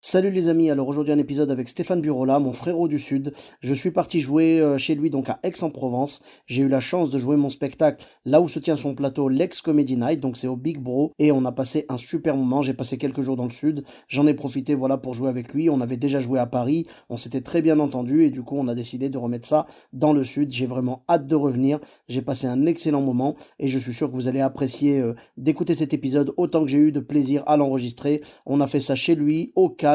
Salut les amis, alors aujourd'hui un épisode avec Stéphane Burola, mon frérot du Sud. Je suis parti jouer chez lui donc à Aix-en-Provence. J'ai eu la chance de jouer mon spectacle là où se tient son plateau, l'Ex Comedy Night, donc c'est au Big Bro. Et on a passé un super moment, j'ai passé quelques jours dans le Sud. J'en ai profité voilà pour jouer avec lui. On avait déjà joué à Paris, on s'était très bien entendu et du coup on a décidé de remettre ça dans le Sud. J'ai vraiment hâte de revenir. J'ai passé un excellent moment et je suis sûr que vous allez apprécier d'écouter cet épisode autant que j'ai eu de plaisir à l'enregistrer. On a fait ça chez lui, au calme,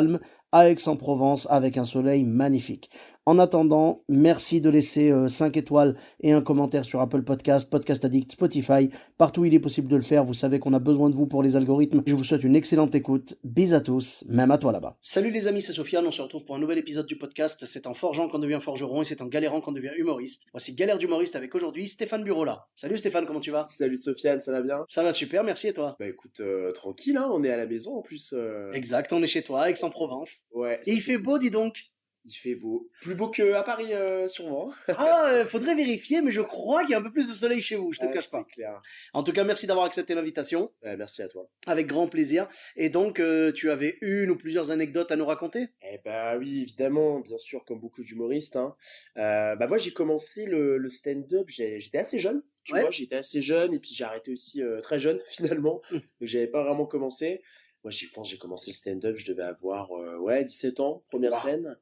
à Aix-en-Provence, avec un soleil magnifique. En attendant, merci de laisser 5 étoiles et un commentaire sur Apple Podcast, Podcast Addict, Spotify, partout où il est possible de le faire. Vous savez qu'on a besoin de vous pour les algorithmes. Je vous souhaite une excellente écoute. Bis à tous, même à toi là-bas. Salut les amis, c'est Sofiane. On se retrouve pour un nouvel épisode du podcast. C'est en forgeant qu'on devient forgeron et c'est en galérant qu'on devient humoriste. Voici Galère d'humoriste avec aujourd'hui Stéphane Burola. Salut Stéphane, comment tu vas? Salut Sofiane, ça va bien? Ça va super, merci et toi? Bah écoute, tranquille, hein, on est à la maison en plus. Exact, on est chez toi, Aix-en-Provence. Ouais, Et ça il fait fait beau, plaisir. dis donc. Il fait beau. Plus beau qu'à Paris, sûrement. Ah, faudrait vérifier, mais je crois qu'il y a un peu plus de soleil chez vous, je te Ah, cache c'est pas. clair. En tout cas, merci d'avoir accepté l'invitation, Merci à toi. avec grand plaisir. Et donc, tu avais une ou plusieurs anecdotes à nous raconter? Eh bah oui, évidemment, bien sûr, comme beaucoup d'humoristes, hein. Bah moi j'ai commencé le stand-up, j'étais assez jeune, tu vois, Ouais? j'étais assez jeune et puis j'ai arrêté aussi très jeune finalement, Hum. donc j'avais pas vraiment commencé. Moi j'y pense, j'ai commencé le stand-up, je devais avoir ouais 17 ans, première Waouh. scène.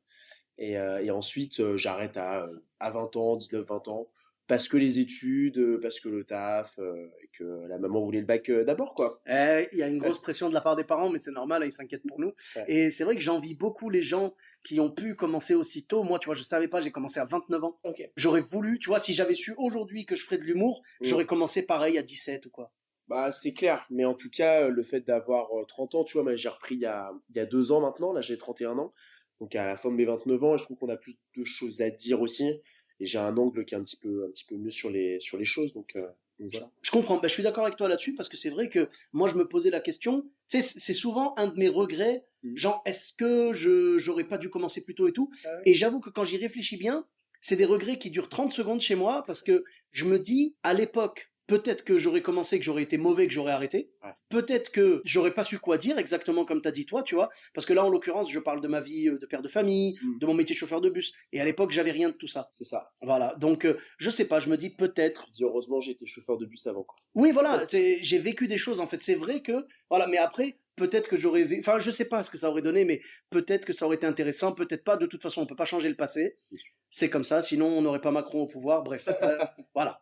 Et ensuite, j'arrête à 20 ans, 19-20 ans, parce que les études, parce que le taf, et que la maman voulait le bac d'abord, quoi. Il y a une grosse pression de la part des parents, mais c'est normal, hein, ils s'inquiètent pour nous. Ouais. Et c'est vrai que j'envie beaucoup les gens qui ont pu commencer aussi tôt. Moi, tu vois, je savais pas, j'ai commencé à 29 ans. Ok. J'aurais voulu, tu vois, si j'avais su aujourd'hui que je ferais de l'humour, Mm. j'aurais commencé pareil à 17 ou quoi. Bah, c'est clair, mais en tout cas, le fait d'avoir 30 ans, tu vois, moi j'ai repris il y a 2 ans maintenant, là j'ai 31 ans, donc à la fin de mes 29 ans, et je trouve qu'on a plus de choses à dire aussi, et j'ai un angle qui est un petit peu mieux sur les choses, donc voilà. Je comprends, ben, je suis d'accord avec toi là-dessus parce que c'est vrai que moi je me posais la question, tu sais, c'est souvent un de mes regrets, Mm. genre est-ce que je j'aurais pas dû commencer plus tôt et tout. Ah ouais. Et j'avoue que quand j'y réfléchis bien, c'est des regrets qui durent 30 secondes chez moi parce que je me dis à l'époque, peut-être que j'aurais commencé, que j'aurais été mauvais, que j'aurais arrêté. Ouais. Peut-être que j'aurais pas su quoi dire exactement comme tu as dit toi, tu vois, parce que là en l'occurrence, je parle de ma vie de père de famille, Mm. de mon métier de chauffeur de bus et à l'époque, j'avais rien de tout ça. C'est ça. Voilà, donc je sais pas, je me dis peut-être. Je dis heureusement j'ai été chauffeur de bus avant, quoi. Oui, voilà, j'ai vécu des choses en fait. C'est vrai que, voilà, mais après, peut-être que enfin, je sais pas ce que ça aurait donné, mais peut-être que ça aurait été intéressant, peut-être pas. De toute façon, on peut pas changer le passé. C'est sûr. C'est comme ça, sinon on n'aurait pas Macron au pouvoir. Bref, voilà.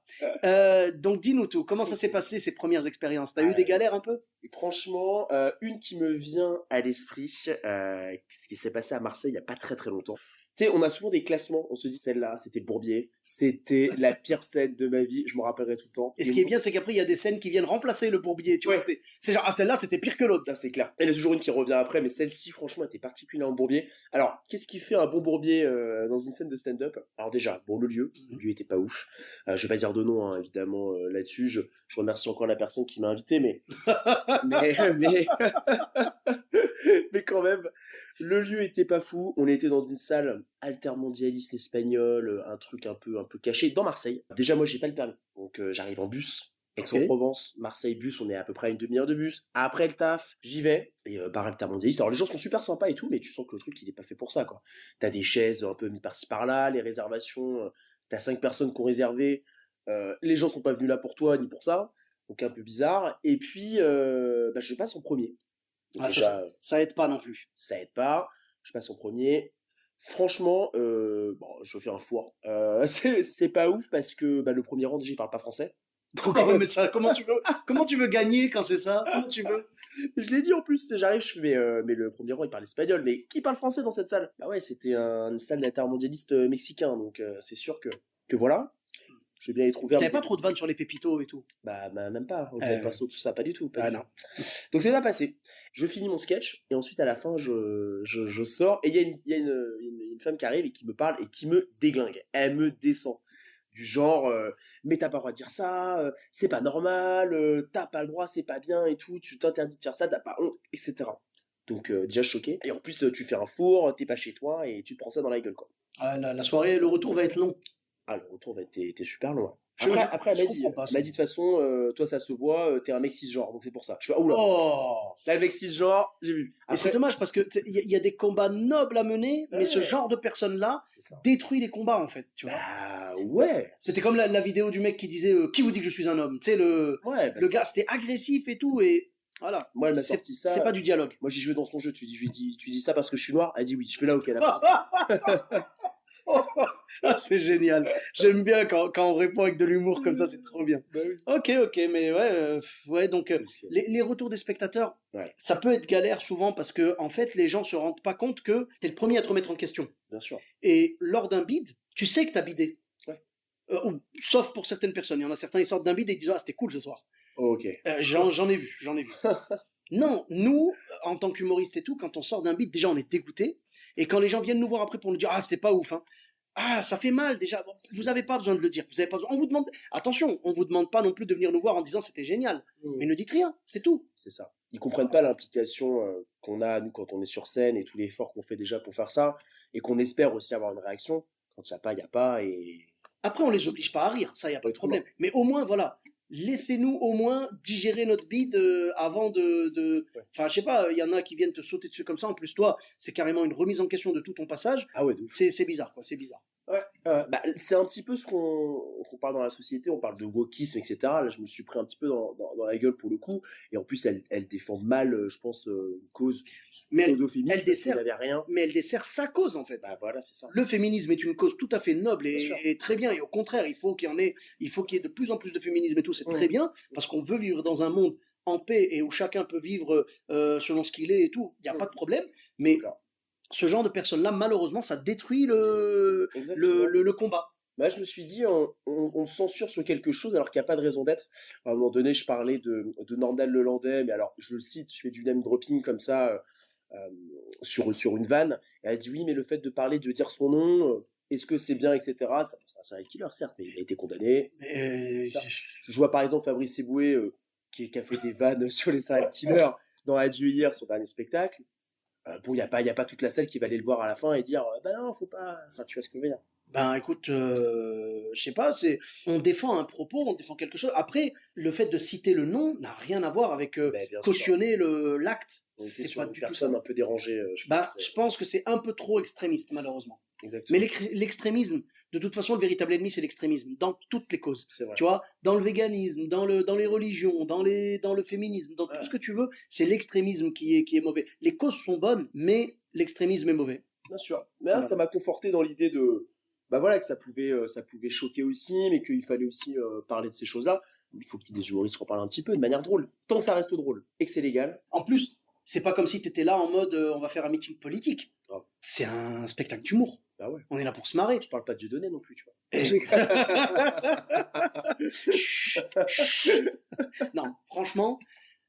Donc dis-nous tout, comment ça s'est passé ces premières expériences? T'as eu des Euh, galères un peu? Franchement, une qui me vient à l'esprit, ce qui s'est passé à Marseille il y a pas très très longtemps. Tu sais, on a souvent des classements, on se dit celle-là, c'était le Bourbier, c'était la pire scène de ma vie, je me rappellerai tout le temps. Et ce Et qui est moi, bien, c'est qu'après, il y a des scènes qui viennent remplacer le bourbier, tu vois. ouais, C'est genre, ah, celle-là, c'était pire que l'autre. ça c'est clair. Il y en a toujours une qui revient après, mais celle-ci, franchement, était particulièrement Bourbier. Alors, qu'est-ce qui fait un bon Bourbier dans une scène de stand-up? Alors déjà, bon, le lieu était pas ouf. Je vais pas dire de nom, hein, évidemment, là-dessus. Je remercie encore la personne qui m'a invité, mais, mais quand même, le lieu était pas fou. On était dans une salle altermondialiste espagnole, un truc un peu caché dans Marseille. Déjà, moi, j'ai pas le permis, donc j'arrive en bus. Ok. Aix-en-Provence, Marseille bus, on est à peu près à une demi-heure de bus. Après le taf, j'y vais. Et bar altermondialiste. Alors les gens sont super sympas et tout, mais tu sens que le truc il est pas fait pour ça, quoi. T'as des chaises un peu mis par-ci par-là, les réservations, t'as 5 personnes qui ont réservé. Les gens sont pas venus là pour toi ni pour ça, donc un peu bizarre. Et puis bah, je passe en premier. Donc Ah, déjà, ça aide pas non plus. ça aide pas. Je passe en premier. Franchement, bon, je fais un four. C'est pas ouf parce que bah, le premier rang, déjà, il parle pas français. Donc, Ah ouais, mais ça, comment tu veux gagner quand c'est ça? Comment tu veux? je l'ai dit en plus, j'arrive, je fais, mais le premier rang, il parle espagnol. Mais qui parle français dans cette salle? Bah ouais, c'était une salle d'intermondialiste mexicain. Donc, c'est sûr que voilà. J'ai bien être ouvert, T'avais mais pas trop de vannes sur les pépitos et tout. bah, même pas. Au El Ouais. Paso, tout ça, pas du tout, pas Ah du tout. non. Donc c'est pas passé. Je finis mon sketch et ensuite à la fin je sors et il y a une femme qui arrive et qui me parle et qui me déglingue. Elle me descend. Du genre, mais t'as pas le droit de dire ça, c'est pas normal, t'as pas le droit, c'est pas bien et tout, tu t'interdis de faire ça, t'as pas honte, etc. Donc déjà choqué. Et en plus tu fais un four, t'es pas chez toi et tu te prends ça dans la gueule, quoi. Ah, la soirée, le retour va être long. Ah, le retour va être super loin. Je Après, je comprends pas elle m'a ça. dit de toute façon, toi ça se voit, t'es un mec cisgenre, donc c'est pour ça. Je fais, ah oula, Oh! là le mec cisgenre, j'ai vu. Et c'est Après, dommage parce que il y a des combats nobles à mener, mais ce ouais, genre de personne-là c'est ça. détruit les combats en fait, tu vois. Bah Ouais. ouais, C'était comme la vidéo du mec qui disait qui vous dit que je suis un homme? Tu sais, ouais, bah le gars, c'était agressif et tout, et voilà. moi elle m'a C'est sorti c'est ça. pas du dialogue. Moi j'ai joué dans son jeu, tu dis ça parce que je suis noir? Elle dit oui. Je fais là, ok, d'accord. Ah, c'est génial. J'aime bien quand on répond avec de l'humour comme ça, c'est trop bien. Bah oui. Ok, ok, mais ouais, ouais, donc Donc, les retours des spectateurs, ouais, ça peut être galère souvent parce que en fait, les gens se rendent pas compte que t'es le premier à te remettre en question. bien sûr. Et lors d'un bid, tu sais que t'as bidé. Ouais. Sauf pour certaines personnes. Il y en a certains, ils sortent d'un bid et ils disent ah c'était cool ce soir. Ok. J'en ai vu, j'en ai vu. Non, nous, en tant qu'humoristes et tout, quand on sort d'un beat, déjà on est dégoûté. Et quand les gens viennent nous voir après pour nous dire ah c'était pas ouf, hein. Ah ça fait mal déjà. Bon, vous avez pas besoin de le dire. Vous avez pas besoin. On vous demande. Attention, on vous demande pas non plus de venir nous voir en disant c'était génial. Mais Mmh. ne dites rien, c'est tout. C'est ça. Ils comprennent pas l'implication qu'on a, nous, quand on est sur scène et tout l'effort qu'on fait déjà pour faire ça, et qu'on espère aussi avoir une réaction. Quand il y a pas, et Après, on les oblige pas à rire, ça y a faut pas de être humain. problème. Mais au moins voilà, laissez-nous au moins digérer notre bide avant Ouais. Enfin je sais pas, il y en a qui viennent te sauter dessus comme ça. En plus toi, c'est carrément une remise en question de tout ton passage. Ah ouais, de ouf. C'est bizarre quoi, c'est bizarre. Ouais, bah, c'est un petit peu ce qu'on parle dans la société, on parle de wokisme, etc. Là, je me suis pris un petit peu dans la gueule pour le coup, et en plus, elle défend mal, je pense, une cause Mais elle pseudo-féministe parce qu'il n'y dessert, avait rien. mais elle dessert sa cause en fait. Bah voilà, c'est ça. Le féminisme est une cause tout à fait noble Bien sûr. et très bien. Et au contraire, il faut qu'il y ait de plus en plus de féminisme et tout. C'est très Mmh. bien parce qu'on veut vivre dans un monde en paix et où chacun peut vivre selon ce qu'il est et tout. Il n'y a pas de problème. C'est Mais clair. ce genre de personnes-là, malheureusement, ça détruit Exactement. le combat. Bah, je me suis dit, on censure sur quelque chose alors qu'il n'y a pas de raison d'être. À un moment donné, je parlais de Nordal Lelandais, mais alors, je le cite, je fais du name dropping comme ça, sur une vanne. Et elle dit oui, mais le fait de parler, de dire son nom, est-ce que c'est bien, etc. C'est un killer, certes, mais il a été condamné. Mais, Je vois par exemple Fabrice Eboué, qui a fait des vannes sur les serial killers dans Adieu hier, son dernier spectacle. Bon, y a pas toute la salle qui va aller le voir à la fin et dire, bah non, faut pas. Enfin, tu vois ce que je veux dire. ben écoute, je sais pas, on défend un propos, on défend quelque chose. Après, le fait de citer le nom n'a rien à voir avec Mais bien sûr. cautionner l'acte. On était C'est sur pas une du tout ça. personne un peu dérangée, je Ben, pense. je pense que c'est un peu trop extrémiste, malheureusement. Mais Exactement. l'extrémisme, de toute façon, le véritable ennemi, c'est l'extrémisme, dans toutes les causes. C'est vrai. Tu vois, dans le véganisme, dans les religions, dans le féminisme, dans tout Ouais. ce que tu veux, c'est l'extrémisme qui est mauvais. Les causes sont bonnes, mais l'extrémisme est mauvais. Bien sûr. Mais là, Voilà. ça m'a conforté dans l'idée de, bah voilà, que ça pouvait choquer aussi, mais qu'il fallait aussi parler de ces choses-là. Il faut qu'il y ait des humoristes reparlent un petit peu de manière drôle. Tant que ça reste drôle et que c'est légal. En plus, c'est pas comme si tu étais là en mode on va faire un meeting politique. Grave. C'est un spectacle d'humour. Bah ouais. On est là pour se marrer. Je parle pas de Dieudonné non plus, tu vois. Non, franchement,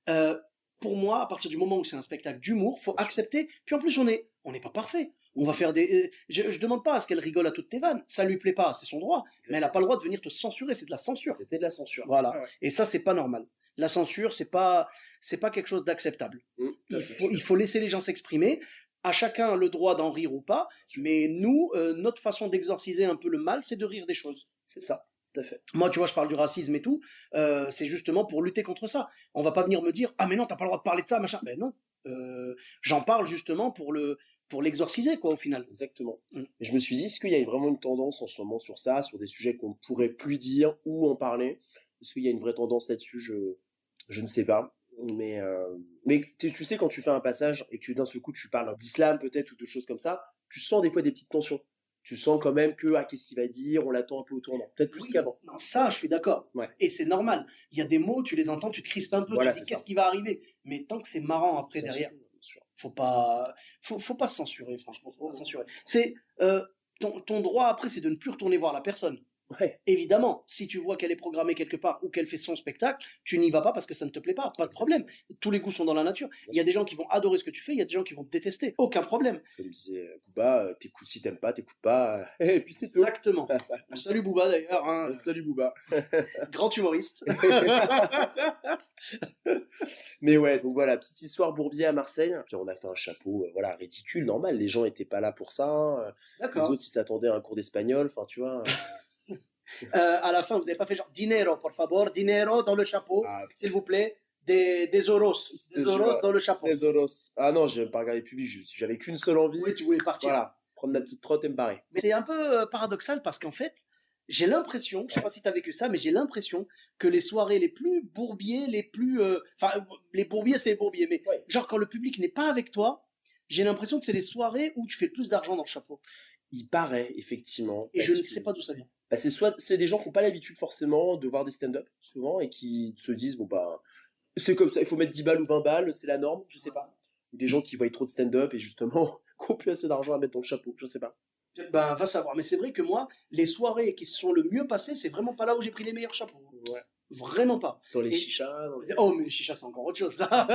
euh, pour moi, à partir du moment où c'est un spectacle d'humour, faut accepter. Puis en plus, on n'est pas parfait. On va faire des. Je demande pas à ce qu'elle rigole à toutes tes vannes. Ça lui plaît pas, c'est son droit. Mais elle a pas le droit de venir te censurer. C'est de la censure. C'était de la censure. Voilà. Ah ouais. Et ça, c'est pas normal. La censure, c'est pas quelque chose d'acceptable. Il faut laisser les gens s'exprimer. À chacun le droit d'en rire ou pas. Mais nous, notre façon d'exorciser un peu le mal, c'est de rire des choses. C'est ça. Tout à fait. Moi, tu vois, je parle du racisme et tout. C'est justement pour lutter contre ça. On va pas venir me dire ah mais non, t'as pas le droit de parler de ça, machin. Ben non. J'en parle justement pour l'exorciser quoi au final. Exactement. Mm. Et je me suis dit, est-ce qu'il y a vraiment une tendance en ce moment sur ça, sur des sujets qu'on ne pourrait plus dire ou en parler? Est-ce qu'il y a une vraie tendance là-dessus? Je ne sais pas. Mais tu sais, quand tu fais un passage et que d'un seul coup tu parles d'islam peut-être ou de choses comme ça, tu sens des fois des petites tensions. Tu sens quand même que, qu'est-ce qu'il va dire? On l'attend un peu au tournant. Peut-être plus Oui, qu'avant. non, ça, je suis d'accord. Ouais. Et c'est normal. Il y a des mots, tu les entends, tu te crispes un peu, Voilà, tu te dis c'est qu'est-ce ça. qui va arriver. Mais tant que c'est marrant après Bien derrière, sûr, bien sûr. faut pas se censurer, franchement, faut pas se censurer. C'est ton droit après, c'est de ne plus retourner voir la personne. Ouais. Évidemment, si tu vois qu'elle est programmée quelque part ou qu'elle fait son spectacle, tu n'y vas pas parce que ça ne te plaît pas. Pas de problème. Tous les goûts sont dans la nature. Il y a des gens qui vont adorer ce que tu fais, il y a des gens qui vont te détester. Aucun problème. Comme disait Booba, t'écoutes si t'aimes pas, t'écoutes pas. Et puis c'est tout. Exactement. Salut Booba d'ailleurs, hein, Salut Booba. grand humoriste. Mais ouais, donc voilà, petite histoire Bourbier à Marseille. Puis on a fait un chapeau, voilà, ridicule, normal. Les gens étaient pas là pour ça. Les D'accord. autres, ils s'attendaient à un cours d'espagnol. Enfin, tu vois. À la fin, vous n'avez pas fait genre dinero, por favor, dinero dans le chapeau, Ah, s'il vous plaît, des euros, je des te euros jure, dans le chapeau. les Olos. Ah non, j'ai pas regardé public, j'avais qu'une seule envie. Oui, tu voulais partir. Voilà, prendre ma petite trotte et me barrer. Mais c'est un peu paradoxal parce qu'en fait, j'ai l'impression, je sais pas si tu as vécu ça, mais j'ai l'impression que les soirées les plus bourbiers, les plus... Enfin, les bourbiers, c'est les bourbiers, mais Ouais. genre quand le public n'est pas avec toi, j'ai l'impression que c'est les soirées où tu fais le plus d'argent dans le chapeau. Il paraît, effectivement. Et parce je ne que- sais pas d'où ça vient. Bah, c'est des gens qui n'ont pas l'habitude forcément de voir des stand-up, souvent, et qui se disent, bon bah, c'est comme ça, il faut mettre 10 balles ou 20 balles, c'est la norme, je sais pas. Ou des gens qui voient trop de stand-up et justement, qui n'ont plus assez d'argent à mettre dans le chapeau, je sais pas. Ben, va savoir. Mais c'est vrai que moi, les soirées qui se sont le mieux passées, c'est vraiment pas là où j'ai pris les meilleurs chapeaux. Ouais. Vraiment pas. Dans les Et- chichas, dans les... Oh, mais les chichas, c'est encore autre chose. ça.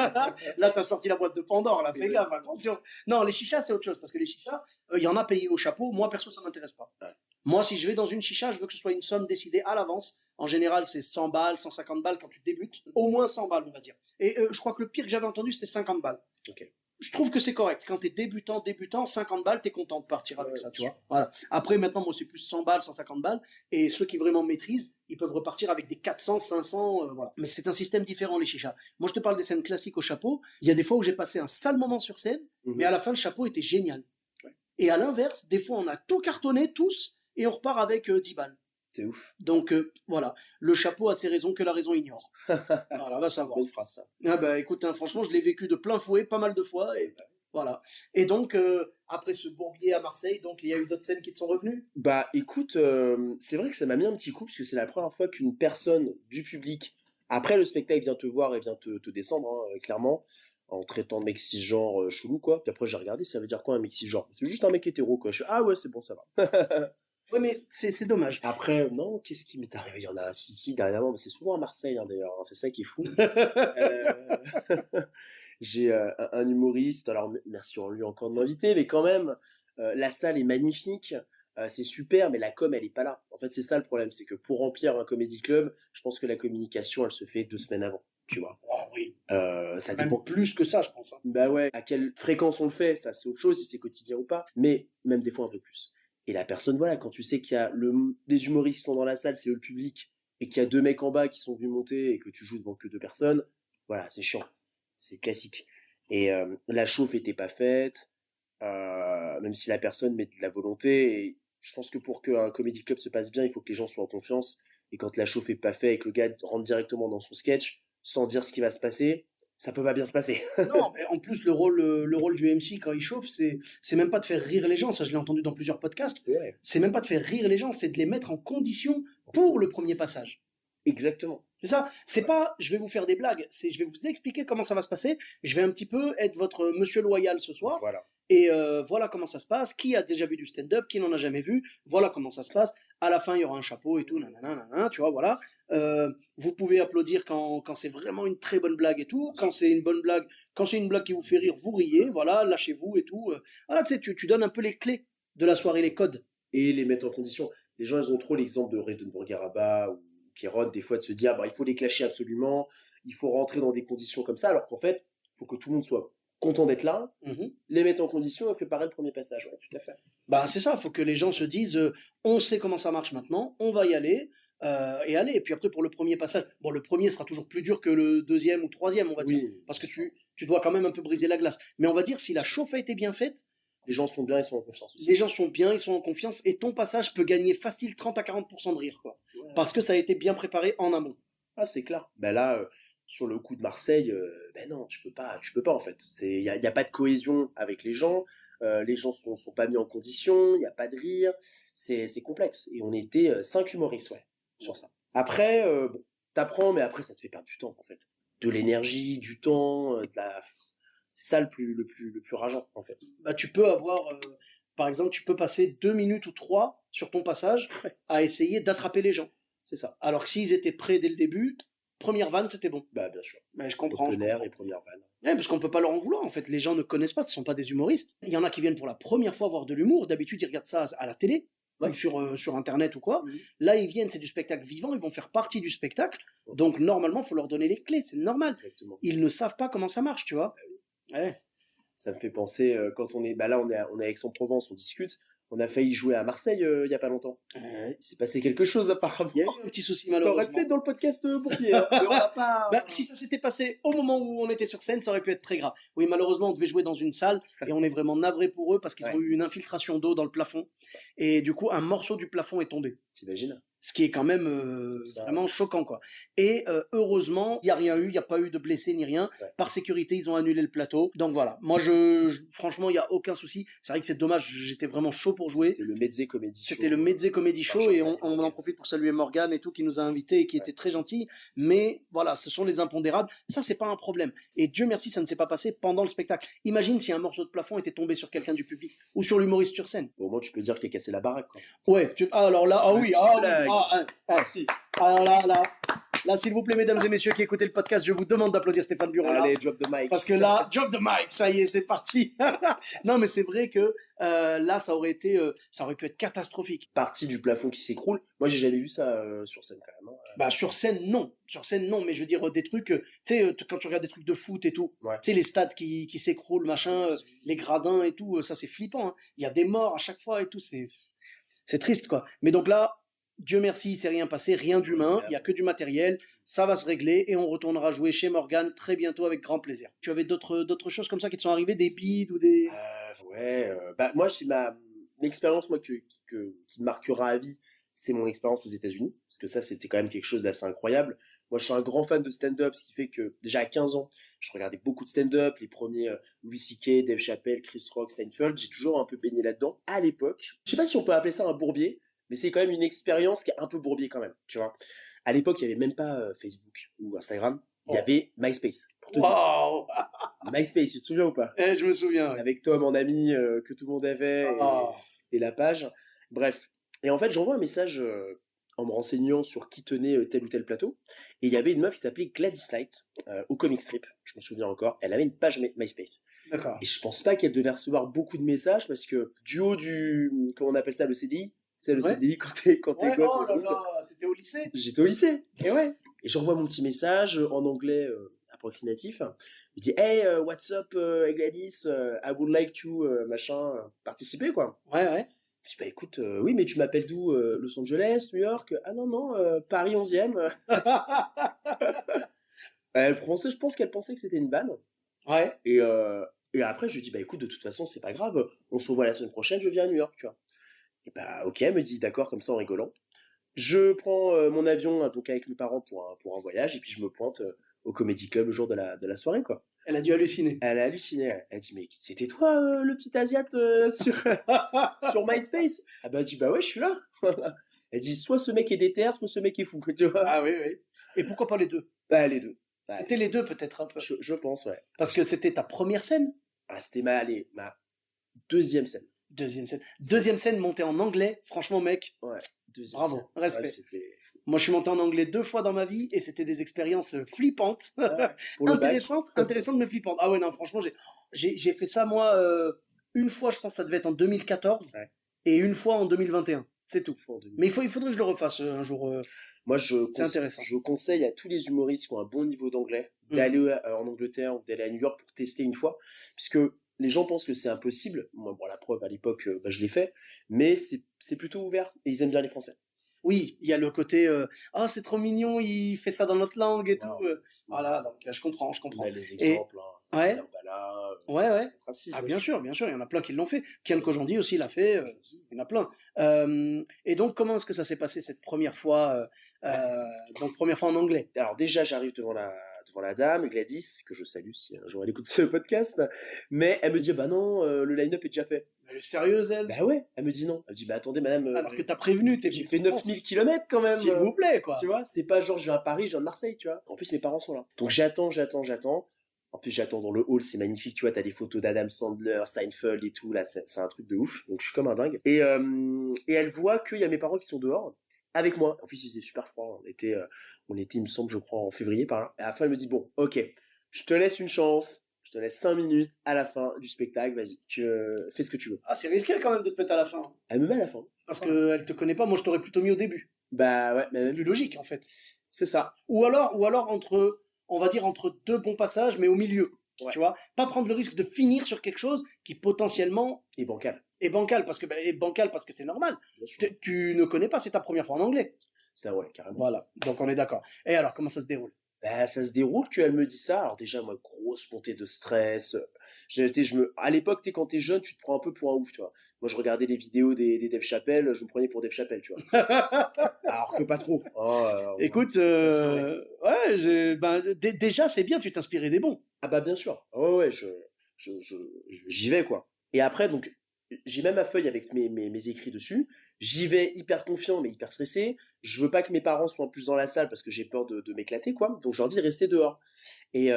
Là, t'as sorti la boîte de Pandore, là, fais gaffe, attention. Non, les chichas, c'est autre chose, parce que les chichas, il y en a payé au chapeau. Moi, perso, ça m'intéresse pas. Ouais. Moi, si je vais dans une chicha, je veux que ce soit une somme décidée à l'avance. En général, c'est 100 balles, 150 balles quand tu débutes. Au moins 100 balles, on va dire. Et je crois que le pire que j'avais entendu, c'était 50 balles. Ok. Je trouve que c'est correct. Quand t'es débutant, 50 balles, t'es content de partir avec Ouais, ça, tu sûr. vois. Voilà. Après, maintenant, moi, c'est plus 100 balles, 150 balles. Et ceux qui vraiment maîtrisent, ils peuvent repartir avec des 400, 500, voilà. Mais c'est un système différent, les chichas. Moi, je te parle des scènes classiques au chapeau. Il y a des fois où j'ai passé un sale moment sur scène, mais à la fin, le chapeau était génial. Ouais. Et à l'inverse, des fois, on a tout cartonné, tous, et on repart avec 10 balles. C'est ouf. Donc, voilà. Le chapeau a ses raisons que la raison ignore. Voilà, va savoir. Bonne phrase, ça. Ah bah écoute, hein, franchement, je l'ai vécu de plein fouet, pas mal de fois, et voilà. Et donc, après ce bourbier à Marseille, donc il y a eu d'autres scènes qui te sont revenues. Bah écoute, c'est vrai que ça m'a mis un petit coup, parce que c'est la première fois qu'une personne du public, après le spectacle, vient te voir et vient te descendre, hein, clairement, en traitant de mec cisgenre chelou, quoi. Puis après, j'ai regardé, ça veut dire quoi un mec cisgenre? C'est juste un mec hétéro, quoi. Je fais, ah ouais, c'est bon, ça va. Ouais, mais c'est dommage. Après, non, qu'est-ce qui m'est arrivé? Il y en a si, dernièrement, mais c'est souvent à Marseille, hein, d'ailleurs, hein, c'est ça qui est fou. J'ai un humoriste, alors merci en lui encore de m'inviter, mais quand même, la salle est magnifique, c'est super, mais la com, elle est pas là. En fait, c'est ça le problème, c'est que pour remplir un comédie club, je pense que la communication, elle se fait 2 semaines avant, tu vois. Oh, oui. Ça Même dépend. plus que ça, je pense. Hein. Bah ouais, à quelle fréquence on le fait, ça c'est autre chose, si c'est quotidien ou pas, mais même des fois un peu plus. Et la personne, voilà, quand tu sais qu'il y a des humoristes qui sont dans la salle, c'est eux le public, et qu'il y a 2 mecs en bas qui sont venus monter et que tu joues devant que 2 personnes, voilà, c'est chiant. C'est classique. Et la chauffe était pas faite, même si la personne met de la volonté. Et je pense que pour qu'un comédie club se passe bien, il faut que les gens soient en confiance. Et quand la chauffe est pas faite et que le gars rentre directement dans son sketch, sans dire ce qui va se passer, ça peut pas bien se passer. Non, mais en plus, le rôle du MC quand il chauffe, c'est même pas de faire rire les gens. Ça, je l'ai entendu dans plusieurs podcasts. Ouais, C'est même pas de faire rire les gens, c'est de les mettre en condition pour le premier passage. exactement. C'est ça. C'est pas, je vais vous faire des blagues. C'est, je vais vous expliquer comment ça va se passer. Je vais un petit peu être votre monsieur loyal ce soir. Voilà. Et voilà comment ça se passe. Qui a déjà vu du stand-up, qui n'en a jamais vu. Voilà comment ça se passe. À la fin, il y aura un chapeau et tout. Nanana, nanana, tu vois, voilà. Vous pouvez applaudir quand c'est vraiment une très bonne blague et tout. Quand c'est une bonne blague, quand c'est une blague qui vous fait rire, vous riez. Voilà, lâchez-vous et tout. Voilà, tu sais, tu donnes un peu les clés de la soirée, les codes. Et les mettre en condition. Les gens, ils ont trop l'exemple de Redon Bourgueraba ou Kéron, des fois, de se dire, bah, il faut les clasher absolument, il faut rentrer dans des conditions comme ça, alors qu'en fait, il faut que tout le monde soit content d'être là, les mettre en condition et préparer le premier passage. Ouais, tout à fait. Bah, c'est ça, il faut que les gens se disent on sait comment ça marche maintenant, on va y aller, et aller. Et puis après, pour le premier passage, bon, le premier sera toujours plus dur que le deuxième ou troisième, on va dire, Oui, parce que tu dois quand même un peu briser la glace. Mais on va dire, si la chauffe a été bien faite, les gens sont bien, ils sont en confiance aussi. les gens sont bien, ils sont en confiance, et ton passage peut gagner facile 30 à 40% de rire, quoi. Ouais. Parce que ça a été bien préparé en amont. Ah, c'est clair. Ben là, sur le coup de Marseille, ben non, tu peux pas en fait. Il y a pas de cohésion avec les gens sont pas mis en condition, il y a pas de rire, c'est complexe. Et on était 5 humoristes, ouais, sur ça. Après, bon, t'apprends, mais après ça te fait perdre du temps en fait, de l'énergie, du temps, c'est ça le plus rageant en fait. Bah, tu peux avoir, par exemple, tu peux passer 2 minutes ou 3 sur ton passage à essayer d'attraper les gens. C'est ça. Alors que s'ils étaient prêts dès le début, première vanne, c'était bon. Bah bien sûr. Mais je comprends. Open air et première vanne. Ouais, parce qu'on peut pas leur en vouloir, en fait. Les gens ne connaissent pas, ce sont pas des humoristes. Il y en a qui viennent pour la première fois voir de l'humour. D'habitude, ils regardent ça à la télé, Ouais. ou sur Internet ou quoi. Mhm. Là, ils viennent, c'est du spectacle vivant, ils vont faire partie du spectacle. Donc, normalement, faut leur donner les clés, c'est normal. Exactement. Ils ne savent pas comment ça marche, tu vois. Ouais. Ça me fait penser, quand on est, bah là on est à Aix-en-Provence, on discute, On a failli jouer à Marseille il y a pas longtemps. Il s'est passé quelque chose apparemment. Il y a eu un petit souci Ça aurait malheureusement. pu être dans le podcast Bourbier, hein, mais on n'a pas... Bah, si ça s'était passé au moment où on était sur scène, ça aurait pu être très grave. Oui, malheureusement, on devait jouer dans une salle et on est vraiment navré pour eux parce qu'ils Ouais. ont eu une infiltration d'eau dans le plafond et du coup, un morceau du plafond est tombé. T'imagines? Ce qui est quand même Ça. vraiment choquant, quoi. Et heureusement, il n'y a rien eu, il n'y a pas eu de blessés ni rien. Ouais. Par sécurité, ils ont annulé le plateau. Donc voilà, moi, franchement, il n'y a aucun souci. C'est vrai que c'est dommage, j'étais vraiment chaud pour jouer. C'était le Mezze Comedy Show. C'était le Mezze Comedy par Show et Jean-Marie on en Morgan. profite pour saluer Morgane et tout qui nous a invités et qui était très gentil. Mais voilà, ce sont les impondérables. Ça, c'est pas un problème. Et Dieu merci, ça ne s'est pas passé pendant le spectacle. Imagine si un morceau de plafond était tombé sur quelqu'un du public ou sur l'humoriste sur scène. Au moins, tu peux dire que t'es cassé la baraque, quoi. Ouais, alors là, ah oui, Petite ah oui, blague. si. Alors là, s'il vous plaît, mesdames et messieurs qui écoutez le podcast, je vous demande d'applaudir Stéphane Burola. Allez, drop the mic. Parce que là, drop the mic, ça y est, c'est parti. Non, mais c'est vrai que là, ça aurait pu être catastrophique. Partie du plafond qui s'écroule. Moi, j'ai jamais vu ça sur scène, quand même. Bah, sur scène, non. Sur scène, non. Mais je veux dire, des trucs, tu sais, quand tu regardes des trucs de foot et tout, Ouais. tu sais, les stades qui s'écroulent, machin, les gradins et tout, ça, c'est flippant. Hein. Il y a des morts à chaque fois et tout, c'est triste, quoi. Mais donc là, Dieu merci, il s'est rien passé, rien d'humain, il y a que du matériel, ça va se régler et on retournera jouer chez Morgane très bientôt avec grand plaisir. Tu avais d'autres choses comme ça qui te sont arrivées, des bides ou des... Bah, moi, j'ai l'expérience, moi, qui me marquera à vie, c'est mon expérience aux États-Unis. Parce que ça, c'était quand même quelque chose d'assez incroyable. Moi, je suis un grand fan de stand-up, ce qui fait que, déjà à 15 ans, je regardais beaucoup de stand-up, les premiers Louis C.K., Dave Chappelle, Chris Rock, Seinfeld. J'ai toujours un peu baigné là-dedans. À l'époque, je sais pas si on peut appeler ça un bourbier, mais c'est quand même une expérience qui est un peu bourbier quand même, tu vois. À l'époque, il n'y avait même pas Facebook ou Instagram. Il y avait MySpace. Pour te dire. Wow. MySpace, tu te souviens ou pas? Je me souviens. Ouais. Avec Tom en ami que tout le monde avait et la page. Bref. Et en fait, j'envoie un message en me renseignant sur qui tenait tel ou tel plateau. Et il y avait une meuf qui s'appelait Gladys Knight au Comic Strip. Je me souviens encore. Elle avait une page MySpace. D'accord. Et je pense pas qu'elle devait recevoir beaucoup de messages parce que du haut du, comment on appelle ça, le CDI. C'est le CDI quand t'es gosse. Oh là là, t'étais au lycée? J'étais au lycée. Et ouais. Et j'envoie mon petit message en anglais approximatif. Il dit hey, what's up Gladys, I would like to participer quoi. Ouais. Je dis bah écoute, oui mais tu m'appelles d'où, Los Angeles, New York? Ah non, Paris 11e. Elle pensait, je pense qu'elle pensait que c'était une vanne. Ouais. Et après je lui dis bah écoute de toute façon c'est pas grave, on se revoit la semaine prochaine, je viens à New York tu vois. Et bah ok, elle me dit d'accord comme ça en rigolant. Je prends mon avion donc avec mes parents pour un voyage et puis je me pointe au Comedy Club le jour de la soirée quoi. Elle a dû halluciner. Elle a halluciné. Elle dit mais c'était toi le petit asiate sur MySpace? Ah bah elle dit bah ouais je suis là. Elle dit soit ce mec est déter, soit ce mec est fou. Tu vois. Ah oui. Et pourquoi pas les deux? Bah les deux. C'était les deux peut-être un peu. Je pense ouais. Parce que c'était ta première scène? Ah c'était ma deuxième scène. Deuxième scène montée en anglais. Franchement mec. Ouais. Deuxième bravo. Scène. Respect. Ouais, c'était... Moi, je suis monté en anglais 2 fois dans ma vie et c'était des expériences flippantes, Ouais, intéressantes mais flippantes. Ah ouais, non, franchement, j'ai fait ça, moi, une fois, je pense que ça devait être en 2014 et une fois en 2021. C'est tout. Mais il faudrait que je le refasse un jour. Moi, c'est intéressant. Je conseille à tous les humoristes qui ont un bon niveau d'anglais d'aller en Angleterre ou d'aller à New York pour tester une fois, puisque les gens pensent que c'est impossible. Moi, bon, la preuve, à l'époque, je l'ai fait, mais c'est plutôt ouvert et ils aiment bien les Français. Oui, il y a le côté c'est trop mignon, il fait ça dans notre langue et tout. Voilà, donc je comprends. On a les exemples. Ouais. Darbala, ouais. Principe, ah bien sûr, il y en a plein qui l'ont fait. Kian Kojandi aussi l'a fait. Il y en a plein. Et donc, comment est-ce que ça s'est passé cette première fois donc première fois en anglais? Alors déjà, j'arrive devant la dame, Gladys, que je salue si un jour elle écoute ce podcast, mais elle me dit bah non, le line-up est déjà fait. Elle est sérieuse, elle? Bah ouais, elle me dit non. Elle me dit bah attendez madame. Alors que t'as prévenu, j'ai fait 9000 km quand même. S'il vous plaît, quoi. Tu vois, c'est pas genre je viens à Paris, je viens de Marseille, tu vois. En plus mes parents sont là. Donc j'attends. En plus j'attends dans le hall, c'est magnifique, tu vois, t'as des photos d'Adam Sandler, Seinfeld et tout, là c'est un truc de ouf. Donc je suis comme un dingue. Et elle voit qu'il y a mes parents qui sont dehors. Avec moi. En plus, il faisait super froid. On était, il me semble, je crois, en février par là. Et à la fin, elle me dit, bon, ok, je te laisse une chance. Je te laisse 5 minutes à la fin du spectacle. Vas-y, tu fais ce que tu veux. Ah, c'est risqué quand même de te mettre à la fin. Elle me met à la fin. Parce qu'elle te connaît pas. Moi, je t'aurais plutôt mis au début. Bah ouais. Mais c'est plus logique, en fait. C'est ça. Ou alors entre, on va dire, entre deux bons passages, mais au milieu. Ouais. Tu vois, pas prendre le risque de finir sur quelque chose qui potentiellement est bancal. Et bancal parce que c'est normal. bien sûr. Tu ne connais pas, c'est ta première fois en anglais. C'est ouais, carrément. Voilà, donc on est d'accord. Et alors, comment ça se déroule? Bah, ça se déroule qu'elle me dit ça. Alors déjà, moi, grosse montée de stress. À l'époque, quand t'es jeune, tu te prends un peu pour un ouf, tu vois. Moi, je regardais les vidéos des Dave Chappelle, je me prenais pour Dave Chappelle, tu vois. Alors que pas trop. Oh, Écoute, pas se leurrer. ouais, déjà c'est bien, tu t'inspirais des bons. Ah bah bien sûr. Ouais, ouais, j'y vais, quoi. Et après, donc, j'ai même ma feuille avec mes écrits dessus. J'y vais hyper confiant, mais hyper stressé. Je veux pas que mes parents soient en plus dans la salle parce que j'ai peur de m'éclater, quoi. Donc, je leur dis, restez dehors. Et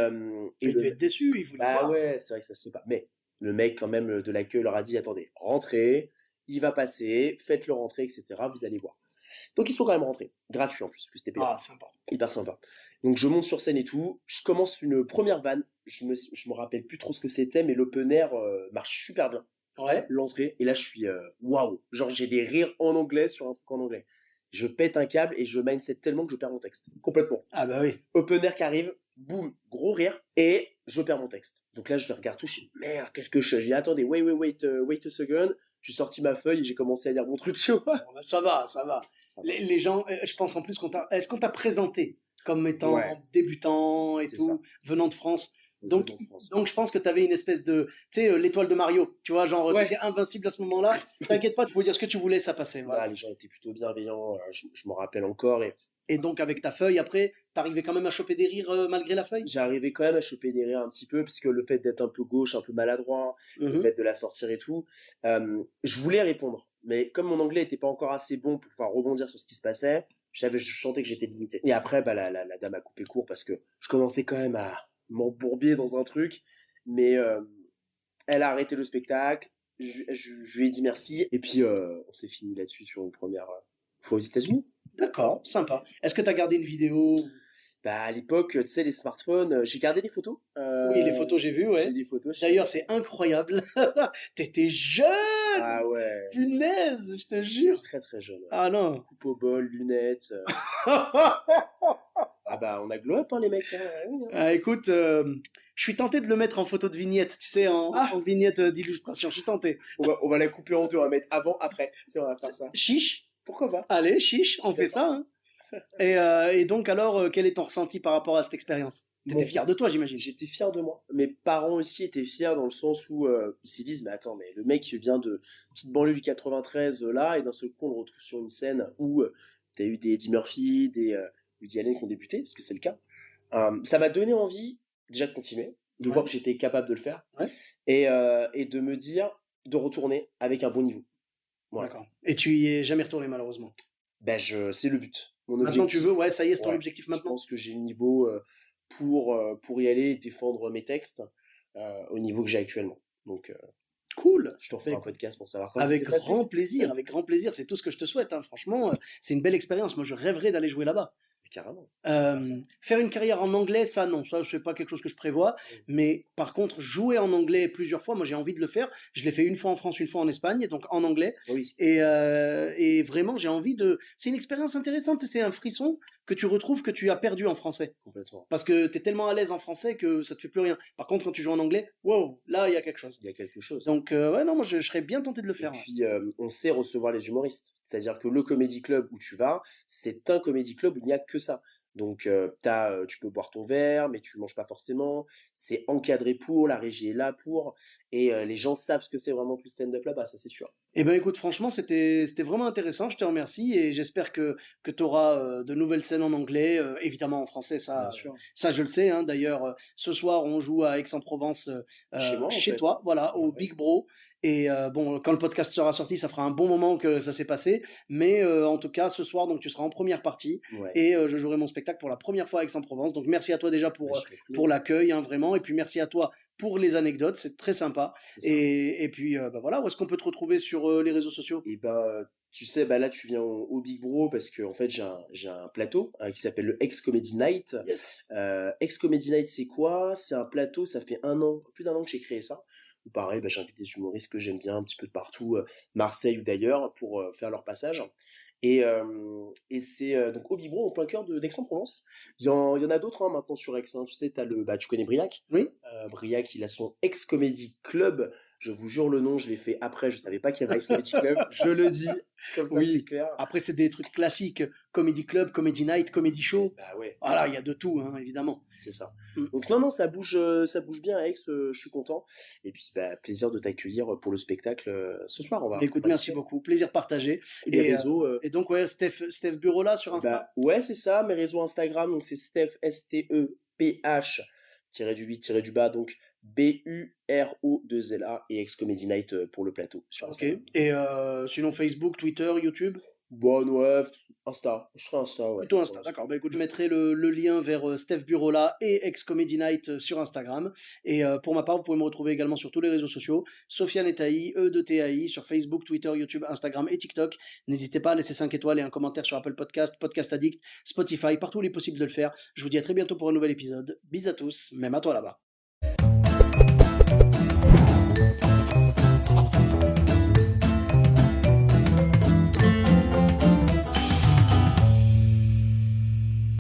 Ils devaient être déçus, ils voulaient bah voir. ouais, c'est vrai que ça se fait pas. Mais le mec, quand même, de l'accueil leur a dit, attendez, rentrez, il va passer, faites-le rentrer, etc. Vous allez voir. Donc, ils sont quand même rentrés. Gratuit, en plus, parce que c'était payant. Ah, sympa. Hyper sympa. Donc je monte sur scène et tout, je commence une première vanne, je me rappelle plus trop ce que c'était, mais l'open air marche super bien. Ouais. L'entrée, et là je suis waouh, genre j'ai des rires en anglais sur un truc en anglais. Je pète un câble et je mindset tellement que je perds mon texte, complètement. Ah bah oui. Open air qui arrive, boum, gros rire, et je perds mon texte. Donc là je le regarde tout, je dis merde, qu'est-ce que je fais? Je dis attendez, wait a second, j'ai sorti ma feuille et j'ai commencé à lire mon truc, tu vois. Bon, bah, ça va, ça va. Ça va. Les gens, je pense en plus est-ce qu'on t'a présenté comme étant Ouais, débutant et c'est ça. tout, venant de France? Donc, Donc, en France. donc je pense que tu avais une espèce de, tu sais, l'étoile de Mario, tu vois, genre, Ouais. t'étais invincible à ce moment-là. T'inquiète pas, tu pouvais dire ce que tu voulais, ça passait, voilà. Là, les gens étaient plutôt bienveillants, je m'en rappelle encore, et Et donc, avec ta feuille, après, t'arrivais quand même à choper des rires malgré la feuille? j'arrivais quand même à choper des rires un petit peu, parce que le fait d'être un peu gauche, un peu maladroit, le Mhm. fait de la sortir et tout, je voulais répondre, mais comme mon anglais était pas encore assez bon pour pouvoir rebondir sur ce qui se passait, je sentais que j'étais limité. Et après, bah, la dame a coupé court, parce que je commençais quand même à m'embourbier dans un truc, mais elle a arrêté le spectacle, je lui ai dit merci, et puis on s'est fini là-dessus sur une première fois aux États-Unis. D'accord, sympa. Est-ce que t'as gardé une vidéo? Bah, à l'époque, tu sais, les smartphones, j'ai gardé des photos. Oui, les photos, j'ai vu, J'ai ouais. des photos. D'ailleurs, c'est incroyable. T'étais jeune! Ah ouais, Punaise, je te j'étais jure. très très jeune. Ouais. Ah non. Coupe au bol, lunettes. Ah bah, on a glow up, hein, les mecs. Hein, oui, hein. Ah, écoute, je suis tenté de le mettre en photo de vignette, tu sais, Ah, en vignette d'illustration. Je suis tenté. on va la couper en deux, on va mettre avant, après. C'est on va faire ça. Chiche. Pourquoi pas? Allez, chiche, Je on suis fait d'accord. ça, hein. Et donc, alors, quel est ton ressenti par rapport à cette expérience? T'étais Mon fier de toi, j'imagine. J'étais fier de moi. Mes parents aussi étaient fiers dans le sens où ils se disent, mais attends, mais le mec vient de petite banlieue du 93 là, et d'un seul coup on le retrouve sur une scène où t'as eu des Eddie Murphy, des Woody Allen qui ont débuté, parce que c'est le cas. Ça m'a donné envie déjà de continuer, de Ouais, voir que j'étais capable de le faire, ouais, et de me dire de retourner avec un bon niveau. Voilà. d'accord. Et tu y es jamais retourné, malheureusement. Ben c'est le but. Mon Maintenant, tu veux, objectif, ouais, ça y est, c'est ton ouais. objectif Je maintenant? pense que j'ai le niveau pour y aller et défendre mes textes au niveau que j'ai actuellement. Donc, Cool. je te Bah, referai un écoute, podcast pour savoir comment ça s'est passé. avec grand plaisir, c'est tout ce que je te souhaite, hein. Franchement, c'est une belle expérience. Moi, je rêverais d'aller jouer là-bas. Mais carrément. Faire ça. Faire une carrière en anglais, ça non, ça c'est pas quelque chose que je prévois. Mais par contre, jouer en anglais plusieurs fois, moi j'ai envie de le faire. Je l'ai fait une fois en France, une fois en Espagne, donc en anglais. Oui, Et vraiment, j'ai envie de. C'est une expérience intéressante. C'est un frisson que tu retrouves que tu as perdu en français. complètement. Parce que tu es tellement à l'aise en français que ça te fait plus rien. Par contre, quand tu joues en anglais, wow, là il y a quelque chose. Il y a quelque chose. Donc ouais, non, moi je serais bien tenté de le Et faire. Ouais. puis, on sait recevoir les humoristes. C'est-à-dire que le comédie club où tu vas, c'est un comédie club où il n'y a que ça. Donc, tu peux boire ton verre, mais tu manges pas forcément. C'est encadré pour, la régie est là pour, et les gens savent ce que c'est vraiment que le stand-up là-bas, ça c'est sûr. Eh ben écoute, franchement, c'était vraiment intéressant. Je te remercie et j'espère que tu auras de nouvelles scènes en anglais, évidemment en français, Bien sûr. ça je le sais. Hein. D'ailleurs, ce soir, on joue à Aix-en-Provence, Chez moi, en chez fait. toi, voilà, Bah au ouais. Big Bro. Et bon, quand le podcast sera sorti, ça fera un bon moment que ça s'est passé. Mais en tout cas, ce soir, donc tu seras en première partie Ouais. et je jouerai mon spectacle pour la première fois à Aix-en-Provence. Donc merci à toi déjà Bah, je t'en prie. pour l'accueil, hein, vraiment. Et puis merci à toi pour les anecdotes, c'est très sympa. C'est ça. Et puis bah voilà, où est-ce qu'on peut te retrouver sur les réseaux sociaux? Et ben, tu sais, bah là, tu viens au Big Bro parce que en fait, j'ai un plateau qui s'appelle le Ex Comedy Night. Yes. Ex Comedy Night, c'est quoi? C'est un plateau, ça fait un an, plus d'un an que j'ai créé ça. Où pareil, bah, j'invite des humoristes que j'aime bien un petit peu de partout, Marseille ou d'ailleurs, pour faire leur passage. Et c'est donc au Big Bro, en plein cœur d'Aix-en-Provence. Il y en a d'autres hein, maintenant sur Aix. Hein. Tu sais, tu connais Briac. Oui. Briac, il a son Ex Comedy Club. Je vous jure le nom, je l'ai fait après, je savais pas qu'il y avait Ex Comedy Club. Je le dis, comme ça c'est Oui, clair. après c'est des trucs classiques, comedy club, comedy night, comedy show. Bah ouais, Voilà, il y a de tout, hein, évidemment. c'est ça. Mmh. Donc non, non, ça bouge bien à Aix, je suis content. Et puis bah, plaisir de t'accueillir pour le spectacle ce soir. Mais écoute, merci beaucoup, plaisir partagé. Et les Et, réseaux, et donc ouais, Steph Bureau sur Insta. bah ouais, c'est ça, mes réseaux Instagram, donc c'est Steph, S-T-E-P-H, tiré du 8, tiré du bas, donc B-U-R-O-2-L-A, et Ex Comedy Night pour le plateau sur Ok. Instagram. Et sinon Facebook, Twitter, YouTube. Bon, ouais, Insta, je serai Insta, ouais. Plutôt Insta, d'accord. Bah écoute, je mettrai le lien vers Steph Burola et Ex Comedy Night sur Instagram. Et pour ma part, vous pouvez me retrouver également sur tous les réseaux sociaux. Sofiane Etaï, E2TAI, sur Facebook, Twitter, YouTube, Instagram et TikTok. N'hésitez pas à laisser 5 étoiles et un commentaire sur Apple Podcast, Podcast Addict, Spotify, partout où il est possible de le faire. Je vous dis à très bientôt pour un nouvel épisode. Bis à tous, même à toi là-bas.